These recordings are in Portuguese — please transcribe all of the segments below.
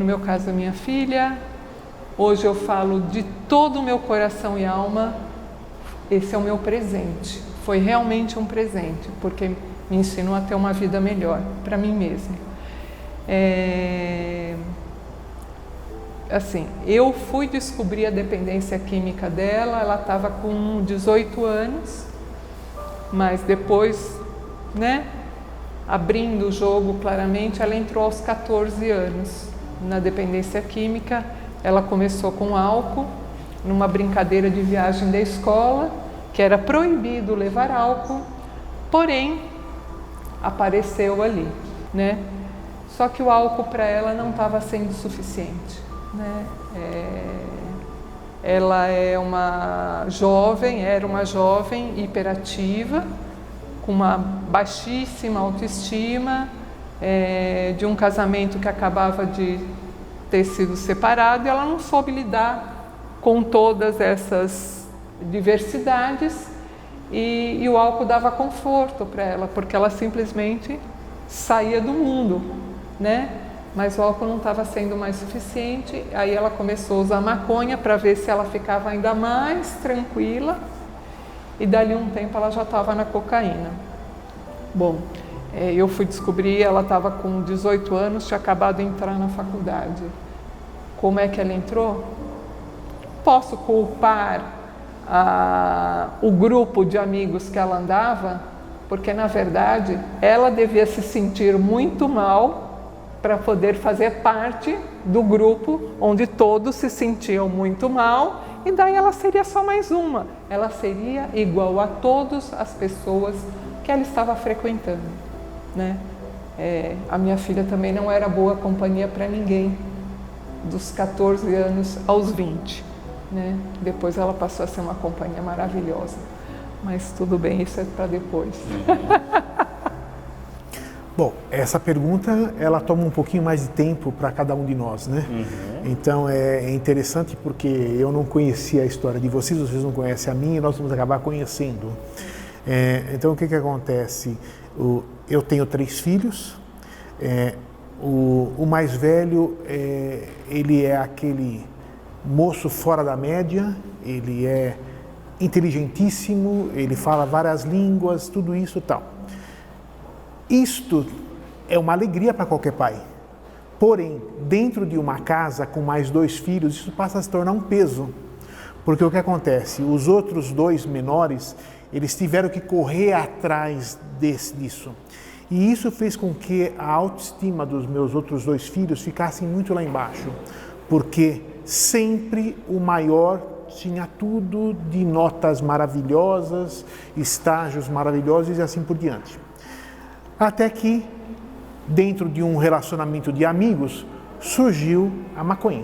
meu caso, a minha filha. Hoje eu falo de todo o meu coração e alma, esse é o meu presente. Foi realmente um presente, porque me ensinou a ter uma vida melhor para mim mesma. Assim, eu fui descobrir a dependência química dela, ela estava com 18 anos, mas depois, né, abrindo o jogo claramente, ela entrou aos 14 anos na dependência química. Ela começou com álcool, numa brincadeira de viagem da escola, que era proibido levar álcool, porém, apareceu ali, né? Só que o álcool para ela não estava sendo suficiente, né? Ela era uma jovem hiperativa, com uma baixíssima autoestima, de um casamento que acabava de ter sido separado, e ela não soube lidar com todas essas diversidades, e o álcool dava conforto para ela, porque ela simplesmente saía do mundo, né? Mas o álcool não estava sendo mais suficiente, aí ela começou a usar maconha para ver se ela ficava ainda mais tranquila, e dali um tempo ela já estava na cocaína. Bom, eu fui descobrir, ela estava com 18 anos, tinha acabado de entrar na faculdade. Como é que ela entrou? Posso culpar o grupo de amigos que ela andava? Porque, na verdade, ela devia se sentir muito mal para poder fazer parte do grupo onde todos se sentiam muito mal, e daí ela seria só mais uma. Ela seria igual a todas as pessoas que ela estava frequentando, né? A minha filha também não era boa companhia para ninguém, dos 14 anos aos 20, né? Depois ela passou a ser uma companhia maravilhosa, mas tudo bem, isso é para depois. Bom, essa pergunta, ela toma um pouquinho mais de tempo para cada um de nós, né? Então é interessante porque eu não conhecia a história de vocês não conhecem a minha, e nós vamos acabar conhecendo. Então o que acontece? Eu tenho 3 filhos, o mais velho, ele é aquele moço fora da média, ele é inteligentíssimo, ele fala várias línguas, tudo isso e tal. Isto é uma alegria para qualquer pai. Porém, dentro de uma casa com mais 2 filhos, isso passa a se tornar um peso. Porque o que acontece? Os outros 2 menores, eles tiveram que correr atrás disso. E isso fez com que a autoestima dos meus outros 2 filhos ficassem muito lá embaixo. Porque sempre o maior tinha tudo de notas maravilhosas, estágios maravilhosos e assim por diante. Até que, dentro de um relacionamento de amigos, surgiu a maconha.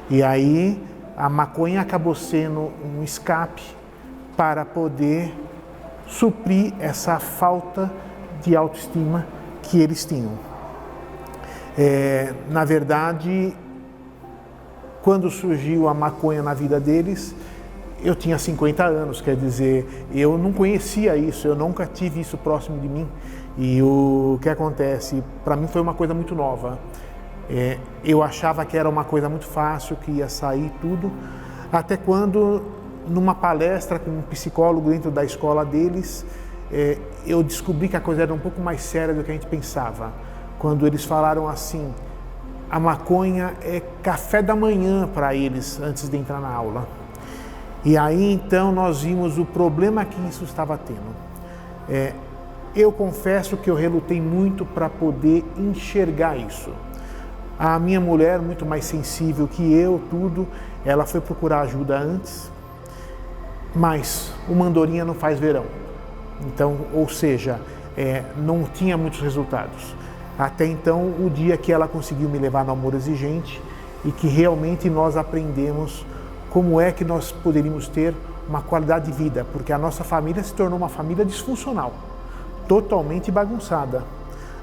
E aí, a maconha acabou sendo um escape para poder suprir essa falta de autoestima que eles tinham. Na verdade, quando surgiu a maconha na vida deles, eu tinha 50 anos, quer dizer, eu não conhecia isso, eu nunca tive isso próximo de mim. E o que acontece, para mim foi uma coisa muito nova. Eu achava que era uma coisa muito fácil, que ia sair tudo, até quando, numa palestra com um psicólogo dentro da escola deles, eu descobri que a coisa era um pouco mais séria do que a gente pensava. Quando eles falaram assim, a maconha é café da manhã para eles antes de entrar na aula. E aí então nós vimos o problema que isso estava tendo. Eu confesso que eu relutei muito para poder enxergar isso. A minha mulher, muito mais sensível que eu, ela foi procurar ajuda antes, mas o mandorinha não faz verão. Então, ou seja, não tinha muitos resultados. Até então, o dia que ela conseguiu me levar no Amor Exigente e que realmente nós aprendemos como é que nós poderíamos ter uma qualidade de vida, porque a nossa família se tornou uma família disfuncional, totalmente bagunçada,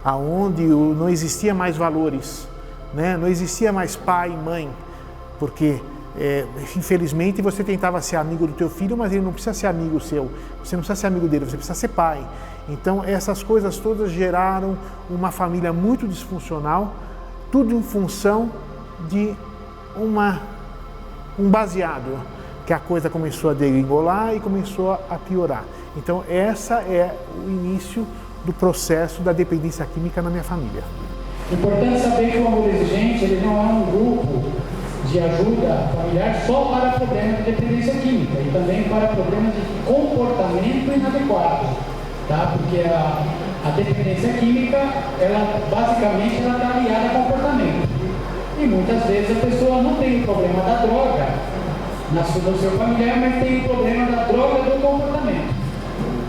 aonde não existia mais valores, né? Não existia mais pai e mãe, porque infelizmente você tentava ser amigo do teu filho, mas ele não precisa ser amigo seu, você não precisa ser amigo dele, você precisa ser pai. Então essas coisas todas geraram uma família muito disfuncional, tudo em função de um baseado, que a coisa começou a degringolar e começou a piorar. Então, essa é o início do processo da dependência química na minha família. É importante saber que o amor exigente ele não é um grupo de ajuda familiar só para problemas de dependência química e também para problemas de comportamento inadequado, tá? Porque a dependência química, ela basicamente está aliada a comportamento. E muitas vezes a pessoa não tem o problema da droga no seu familiar, mas tem o problema da droga do comportamento,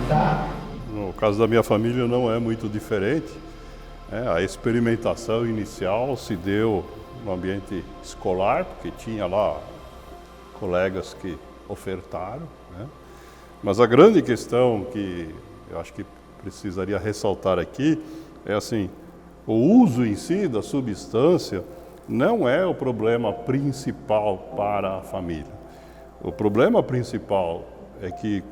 tá? No caso da minha família não é muito diferente. A experimentação inicial se deu no ambiente escolar, porque tinha lá colegas que ofertaram, né? Mas a grande questão que eu acho que precisaria ressaltar aqui é assim, o uso em si da substância não é o problema principal para a família. O problema principal é que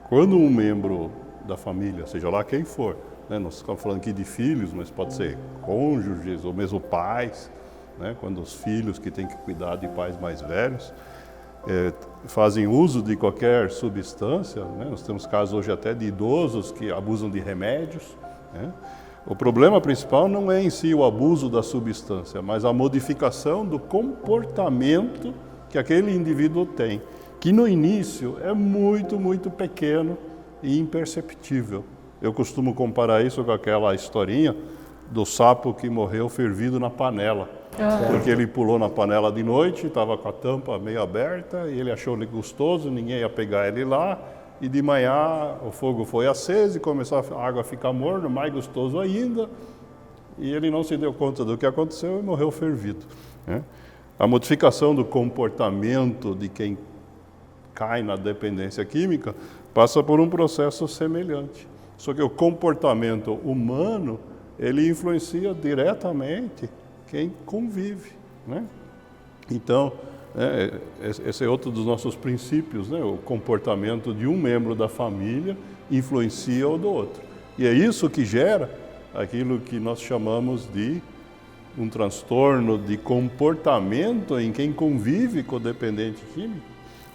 quando um membro da família, seja lá quem for, né, nós estamos falando aqui de filhos, mas pode ser cônjuges ou mesmo pais, né, quando os filhos que têm que cuidar de pais mais velhos fazem uso de qualquer substância, né, nós temos casos hoje até de idosos que abusam de remédios, né. O problema principal não é em si o abuso da substância, mas a modificação do comportamento que aquele indivíduo tem, que no início é muito, muito pequeno e imperceptível. Eu costumo comparar isso com aquela historinha do sapo que morreu fervido na panela. Porque ele pulou na panela de noite, estava com a tampa meio aberta, e ele achou ele gostoso, ninguém ia pegar ele lá, e de manhã o fogo foi aceso e começou a água a ficar morna, mais gostoso ainda, e ele não se deu conta do que aconteceu e morreu fervido, né? A modificação do comportamento de quem cai na dependência química passa por um processo semelhante. Só que o comportamento humano, ele influencia diretamente quem convive, né? Então, esse é outro dos nossos princípios, né? O comportamento de um membro da família influencia o do outro. E é isso que gera aquilo que nós chamamos de um transtorno de comportamento em quem convive com o dependente químico,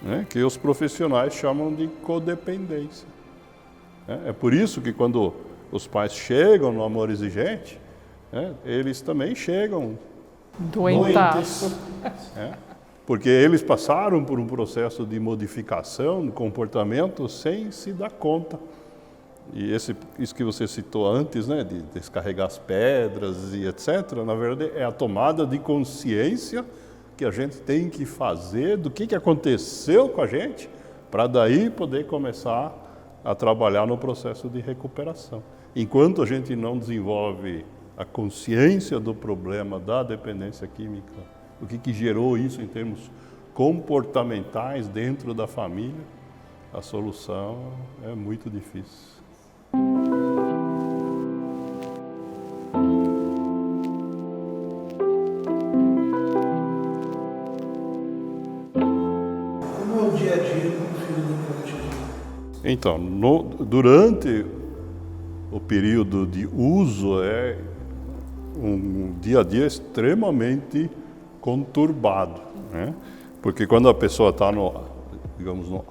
né? Que os profissionais chamam de codependência. É por isso que quando os pais chegam no amor exigente, eles também chegam Doentaço. Porque eles passaram por um processo de modificação do comportamento sem se dar conta. E isso que você citou antes, né, de descarregar as pedras e etc., na verdade é a tomada de consciência que a gente tem que fazer do que aconteceu com a gente, para daí poder começar a trabalhar no processo de recuperação. Enquanto a gente não desenvolve a consciência do problema da dependência química, o que gerou isso em termos comportamentais dentro da família, a solução é muito difícil. Como é o dia a dia do filho dependente? Então, durante o período de uso é um dia a dia extremamente conturbado, né? Porque quando a pessoa está no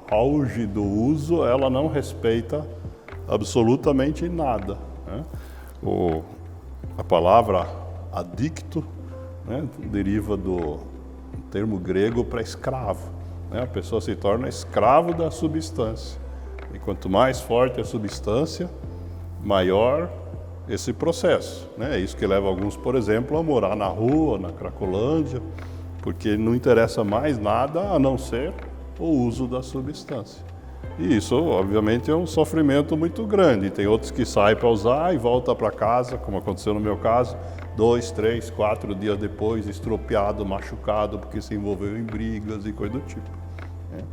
auge do uso, ela não respeita absolutamente nada, né? A palavra adicto, né, deriva do termo grego para escravo, né? A pessoa se torna escravo da substância. E quanto mais forte a substância, maior esse processo, né? É isso que leva alguns, por exemplo, a morar na rua, na Cracolândia, porque não interessa mais nada a não ser o uso da substância. E isso, obviamente, é um sofrimento muito grande. Tem outros que saem para usar e voltam para casa, como aconteceu no meu caso, 2, 3, 4 dias depois, estropiado, machucado, porque se envolveu em brigas e coisa do tipo, né?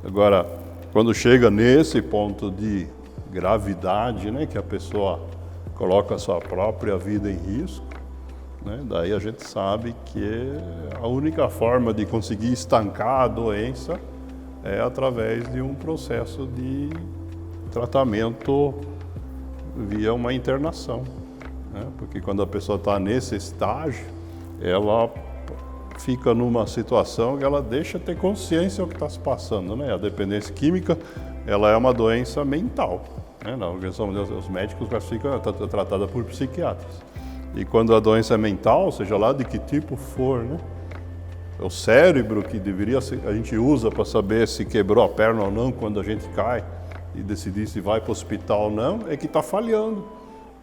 Agora, quando chega nesse ponto de gravidade, né, que a pessoa coloca a sua própria vida em risco, né, daí a gente sabe que a única forma de conseguir estancar a doença é através de um processo de tratamento via uma internação, né? Porque quando a pessoa está nesse estágio, ela fica numa situação que ela deixa ter consciência do que está se passando, né? A dependência química, ela é uma doença mental, né? Na Organização Mundial, os médicos classificam, é tratada por psiquiatras. E quando a doença é mental, seja lá de que tipo for, né? O cérebro que deveria ser, a gente usa para saber se quebrou a perna ou não quando a gente cai e decidir se vai para o hospital ou não, é que está falhando.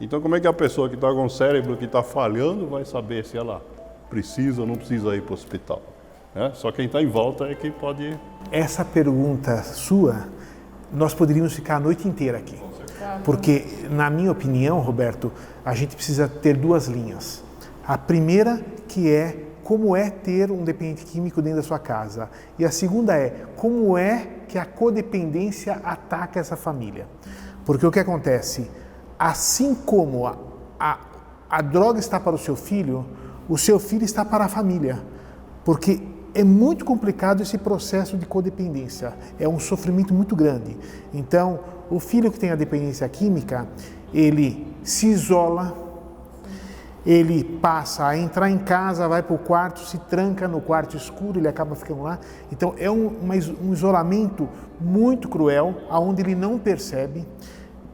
Então como é que a pessoa que está com o cérebro que está falhando vai saber se ela precisa ou não precisa ir para o hospital? Né? Só quem está em volta é que pode ir. Essa pergunta sua, nós poderíamos ficar a noite inteira aqui. Porque, na minha opinião, Roberto, a gente precisa ter duas linhas. A primeira, que é como é ter um dependente químico dentro da sua casa. E a segunda é como é que a codependência ataca essa família. Porque o que acontece? Assim como a droga está para o seu filho está para a família. Porque é muito complicado esse processo de codependência. É um sofrimento muito grande. Então, o filho que tem a dependência química, ele se isola, ele passa a entrar em casa, vai para o quarto, se tranca no quarto escuro, ele acaba ficando lá. Então é um isolamento muito cruel, onde ele não percebe,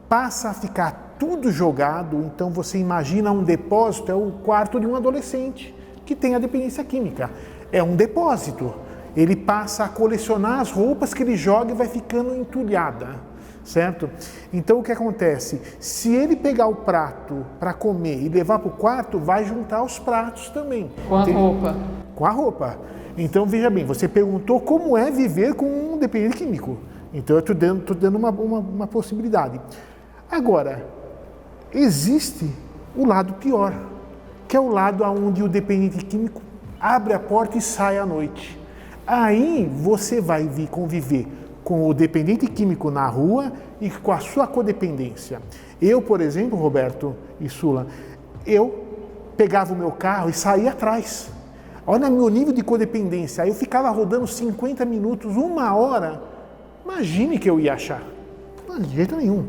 passa a ficar tudo jogado. Então você imagina um depósito, é o quarto de um adolescente que tem a dependência química. É um depósito, ele passa a colecionar as roupas que ele joga e vai ficando entulhada. Certo? Então o que acontece? Se ele pegar o prato para comer e levar para o quarto, vai juntar os pratos também. Com a roupa. Com a roupa. Então veja bem, você perguntou como é viver com um dependente químico. Então eu estou dando uma possibilidade. Agora, existe o lado pior, que é o lado onde o dependente químico abre a porta e sai à noite. Aí você vai conviver com o dependente químico na rua e com a sua codependência. Eu, por exemplo, Roberto e Sula, eu pegava o meu carro e saía atrás. Olha o meu nível de codependência. Aí eu ficava rodando 50 minutos, 1 hora. Imagine que eu ia achar. Não, de jeito nenhum.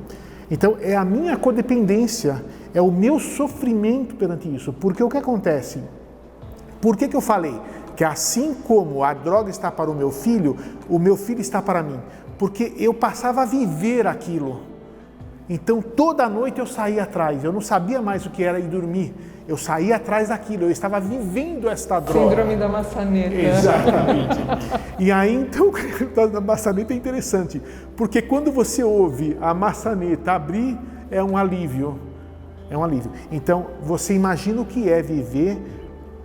Então, é a minha codependência, é o meu sofrimento perante isso. Porque o que acontece? Por que eu falei que assim como a droga está para o meu filho está para mim? Porque eu passava a viver aquilo. Então toda noite eu saía atrás, eu não sabia mais o que era ir dormir. Eu saía atrás daquilo, eu estava vivendo esta droga. Síndrome da maçaneta. Exatamente. E aí então, a maçaneta é interessante, porque quando você ouve a maçaneta abrir, é um alívio. É um alívio. Então você imagina o que é viver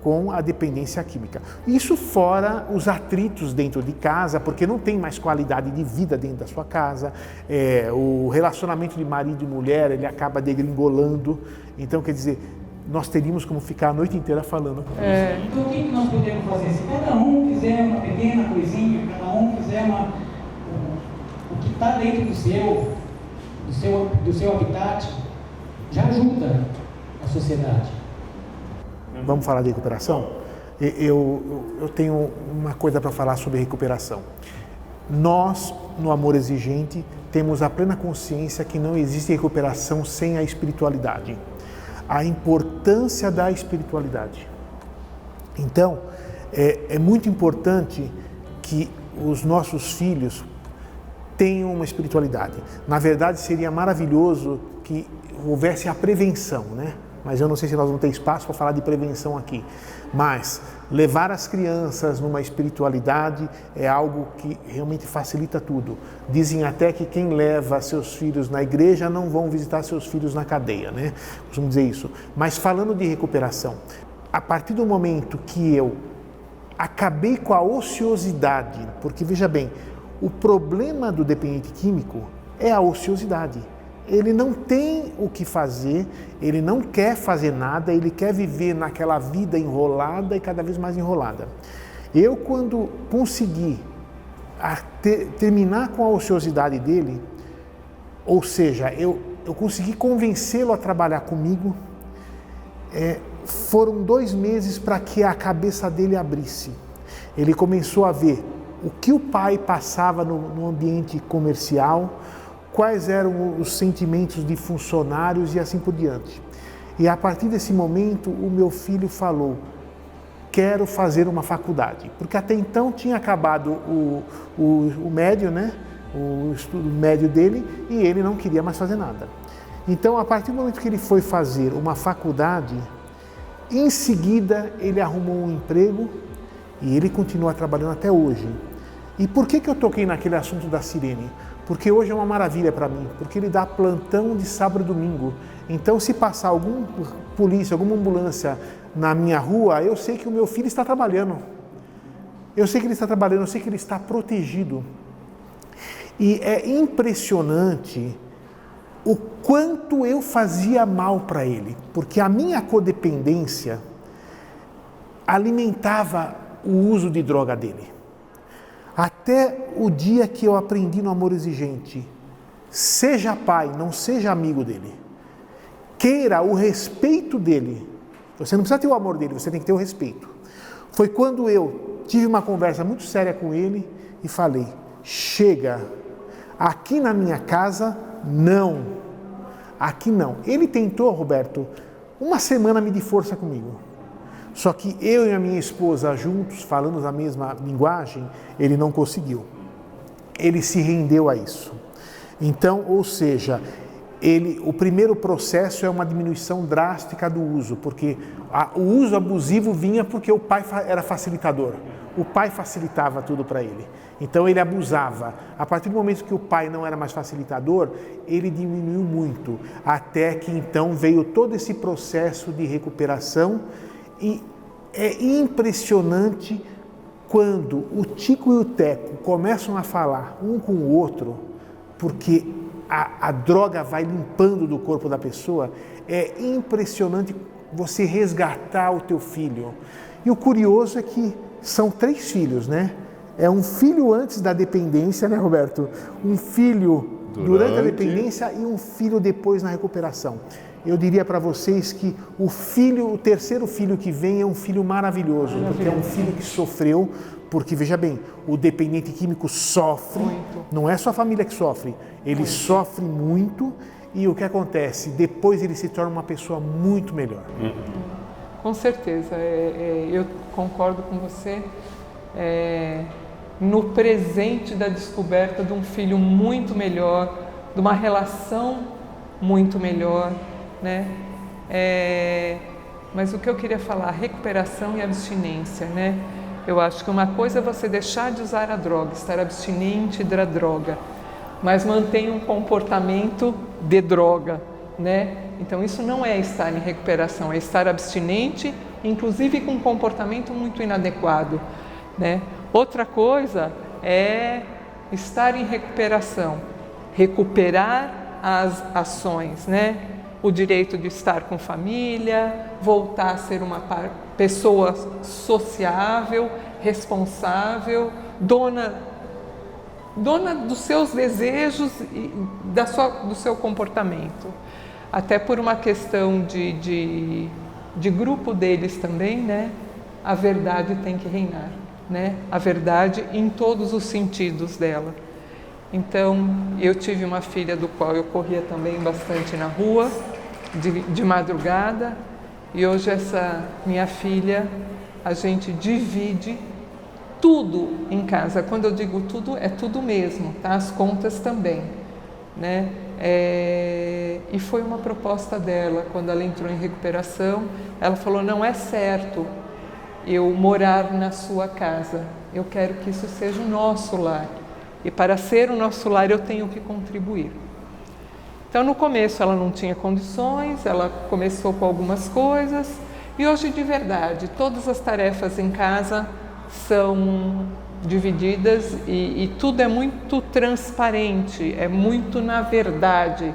com a dependência química. Isso fora os atritos dentro de casa, porque não tem mais qualidade de vida dentro da sua casa, o relacionamento de marido e mulher, ele acaba degringolando. Então, quer dizer, nós teríamos como ficar a noite inteira falando. Então, o que nós podemos fazer? Se cada um fizer uma pequena coisinha, cada um fizer o que está dentro do seu habitat, já ajuda a sociedade. Vamos falar de recuperação? Eu tenho uma coisa para falar sobre recuperação. Nós, no Amor Exigente, temos a plena consciência que não existe recuperação sem a espiritualidade. A importância da espiritualidade. Então, é muito importante que os nossos filhos tenham uma espiritualidade. Na verdade, seria maravilhoso que houvesse a prevenção, né? Mas eu não sei se nós vamos ter espaço para falar de prevenção aqui. Mas levar as crianças numa espiritualidade é algo que realmente facilita tudo. Dizem até que quem leva seus filhos na igreja não vão visitar seus filhos na cadeia, né? Costumam dizer isso. Mas falando de recuperação, a partir do momento que eu acabei com a ociosidade, porque veja bem, o problema do dependente químico é a ociosidade. Ele não tem o que fazer, ele não quer fazer nada, ele quer viver naquela vida enrolada e cada vez mais enrolada. Eu, quando consegui terminar com a ociosidade dele, ou seja, eu consegui convencê-lo a trabalhar comigo, foram 2 meses para que a cabeça dele abrisse. Ele começou a ver o que o pai passava no ambiente comercial, quais eram os sentimentos de funcionários e assim por diante. E a partir desse momento, o meu filho falou, quero fazer uma faculdade. Porque até então tinha acabado o médio, né? O estudo médio dele, e ele não queria mais fazer nada. Então, a partir do momento que ele foi fazer uma faculdade, em seguida ele arrumou um emprego e ele continua trabalhando até hoje. E por que eu toquei naquele assunto da sirene? Porque hoje é uma maravilha para mim, porque ele dá plantão de sábado e domingo. Então, se passar algum polícia, alguma ambulância na minha rua, eu sei que o meu filho está trabalhando. Eu sei que ele está trabalhando, eu sei que ele está protegido. E é impressionante o quanto eu fazia mal para ele, porque a minha codependência alimentava o uso de droga dele. Até o dia que eu aprendi no amor exigente, seja pai, não seja amigo dele. Queira o respeito dele. Você não precisa ter o amor dele, você tem que ter o respeito. Foi quando eu tive uma conversa muito séria com ele e falei, chega, aqui na minha casa, não. Aqui não. Ele tentou, Roberto, uma semana medir força comigo. Só que eu e a minha esposa juntos, falando a mesma linguagem, ele não conseguiu. Ele se rendeu a isso. Então, ou seja, o primeiro processo é uma diminuição drástica do uso, porque o uso abusivo vinha porque o pai era facilitador. O pai facilitava tudo para ele. Então ele abusava. A partir do momento que o pai não era mais facilitador, ele diminuiu muito. Até que então veio todo esse processo de recuperação. E é impressionante quando o Tico e o Teco começam a falar um com o outro, porque a droga vai limpando do corpo da pessoa. É impressionante você resgatar o teu filho. E o curioso é que são 3 filhos, né? É um filho antes da dependência, né, Roberto? Um filho durante a dependência e um filho depois na recuperação. Eu diria para vocês que o terceiro filho que vem é um filho maravilhoso, porque é um filho que sofreu, porque, veja bem, o dependente químico sofre, não é só a família que sofre, ele sofre muito, e o que acontece? Depois ele se torna uma pessoa muito melhor. Com certeza, eu concordo com você. No presente da descoberta de um filho muito melhor, de uma relação muito melhor, né? Mas o que eu queria falar, recuperação e abstinência, né? Eu acho que uma coisa é você deixar de usar a droga, estar abstinente da droga, mas mantém um comportamento de droga, né? Então isso não é estar em recuperação, é estar abstinente, inclusive com um comportamento muito inadequado, né? Outra coisa é estar em recuperação, recuperar as ações, né? O direito de estar com família, voltar a ser uma pessoa sociável, responsável, dona dos seus desejos e do seu comportamento. Até por uma questão de grupo deles também, né? A verdade tem que reinar, né? A verdade em todos os sentidos dela. Então, eu tive uma filha do qual eu corria também bastante na rua, de madrugada, e hoje essa minha filha, a gente divide tudo em casa. Quando eu digo tudo, é tudo mesmo, tá? As contas também, né? E foi uma proposta dela, quando ela entrou em recuperação, ela falou, não é certo eu morar na sua casa, eu quero que isso seja o nosso lar. E para ser o nosso lar eu tenho que contribuir. Então no começo ela não tinha condições, ela começou com algumas coisas e hoje de verdade todas as tarefas em casa são divididas e tudo é muito transparente, é muito na verdade.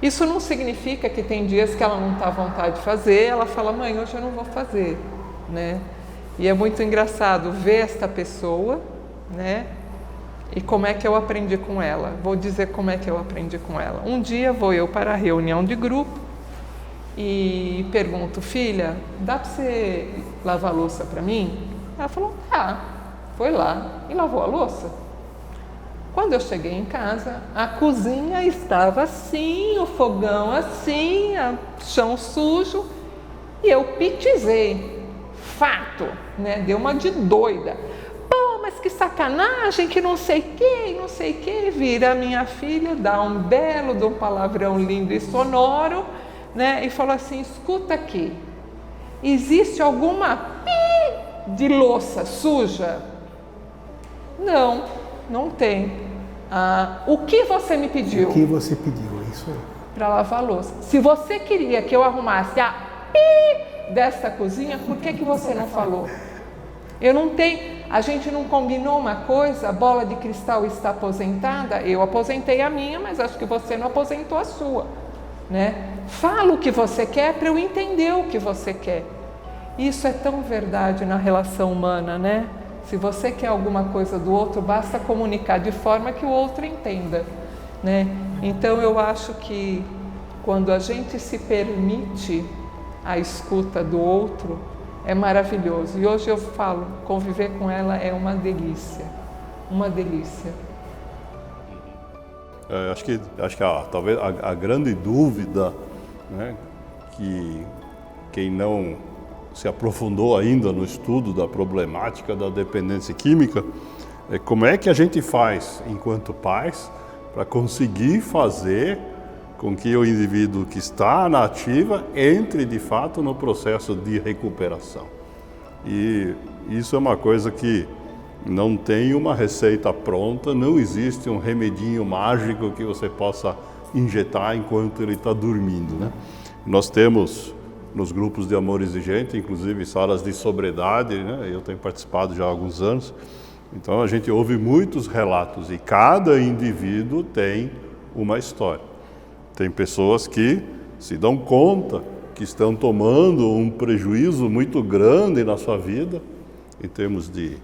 Isso não significa que tem dias que ela não está à vontade de fazer, ela fala, mãe, hoje eu não vou fazer, né? E é muito engraçado ver esta pessoa, né? E como é que eu aprendi com ela? Vou dizer como é que eu aprendi com ela. Um dia vou eu para a reunião de grupo e pergunto, filha, dá para você lavar a louça para mim? Ela falou, tá. Foi lá e lavou a louça. Quando eu cheguei em casa, a cozinha estava assim, o fogão assim, o chão sujo, e eu pitizei. fato, né? Deu uma de doida. Pô, mas que sacanagem, que não sei o que, vira a minha filha, dá um belo de um palavrão lindo e sonoro, né? E falou assim, escuta aqui, existe alguma de louça suja? Não, não tem. O que você me pediu? O que você pediu, é isso aí. Para lavar a louça. Se você queria que eu arrumasse a desta cozinha, por que você não falou? A gente não combinou uma coisa, a bola de cristal está aposentada, eu aposentei a minha, mas acho que você não aposentou a sua, né? Fala o que você quer para eu entender o que você quer. Isso é tão verdade na relação humana, né? Se você quer alguma coisa do outro, basta comunicar de forma que o outro entenda, né? Então eu acho que quando a gente se permite a escuta do outro, é maravilhoso. E hoje eu falo, conviver com ela é uma delícia, uma delícia. Acho que talvez a grande dúvida, né, que quem não se aprofundou ainda no estudo da problemática da dependência química, é como é que a gente faz, enquanto pais, para conseguir fazer com que o indivíduo que está na ativa entre de fato no processo de recuperação. E isso é uma coisa que não tem uma receita pronta, não existe um remedinho mágico que você possa injetar enquanto ele está dormindo, né? Nós temos nos grupos de amor exigente, inclusive salas de sobriedade, né? Eu tenho participado já há alguns anos, então a gente ouve muitos relatos e cada indivíduo tem uma história. Tem pessoas que se dão conta que estão tomando um prejuízo muito grande na sua vida, em termos de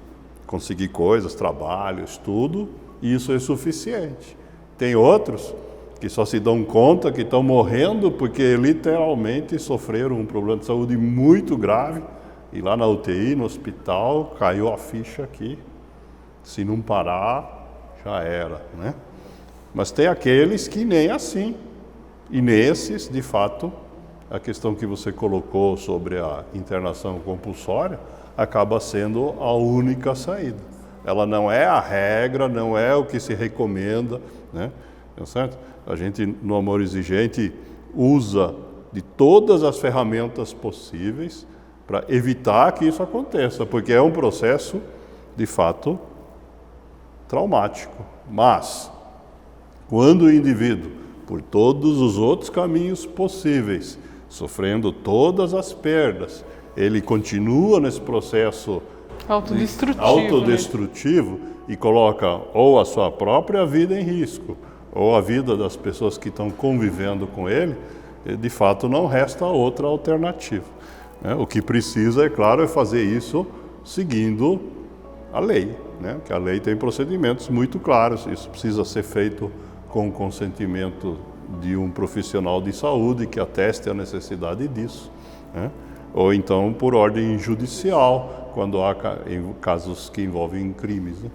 conseguir coisas, trabalho, estudo, e isso é suficiente. Tem outros que só se dão conta que estão morrendo porque literalmente sofreram um problema de saúde muito grave, e lá na UTI, no hospital, caiu a ficha aqui. Se não parar, já era, né? Mas tem aqueles que nem assim. E nesses, de fato, a questão que você colocou sobre a internação compulsória acaba sendo a única saída. Ela não é a regra, não é o que se recomenda, né? Tá certo? A gente, no Amor Exigente, usa de todas as ferramentas possíveis para evitar que isso aconteça, porque é um processo, de fato, traumático. Mas, quando o indivíduo, por todos os outros caminhos possíveis, sofrendo todas as perdas, ele continua nesse processo autodestrutivo, né? E coloca ou a sua própria vida em risco, ou a vida das pessoas que estão convivendo com ele, de fato não resta outra alternativa, né? O que precisa, é claro, é fazer isso seguindo a lei, né? Que a lei tem procedimentos muito claros, isso precisa ser feito com o consentimento de um profissional de saúde que ateste a necessidade disso, né? Ou então por ordem judicial, quando há casos que envolvem crimes, né?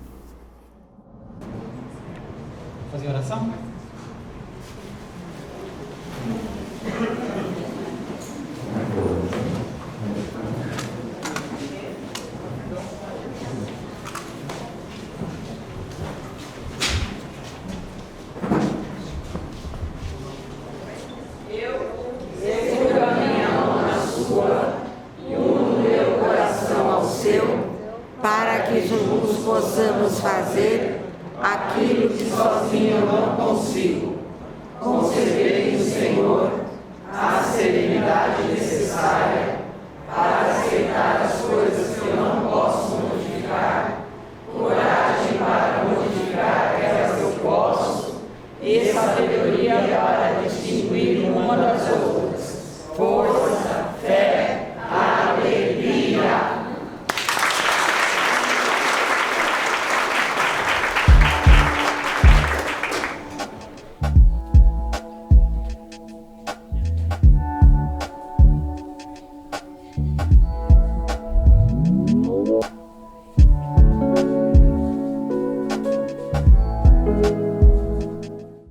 Fazer oração? Para que juntos possamos fazer aquilo que sozinho eu não consigo. Concedei-nos, Senhor, a serenidade necessária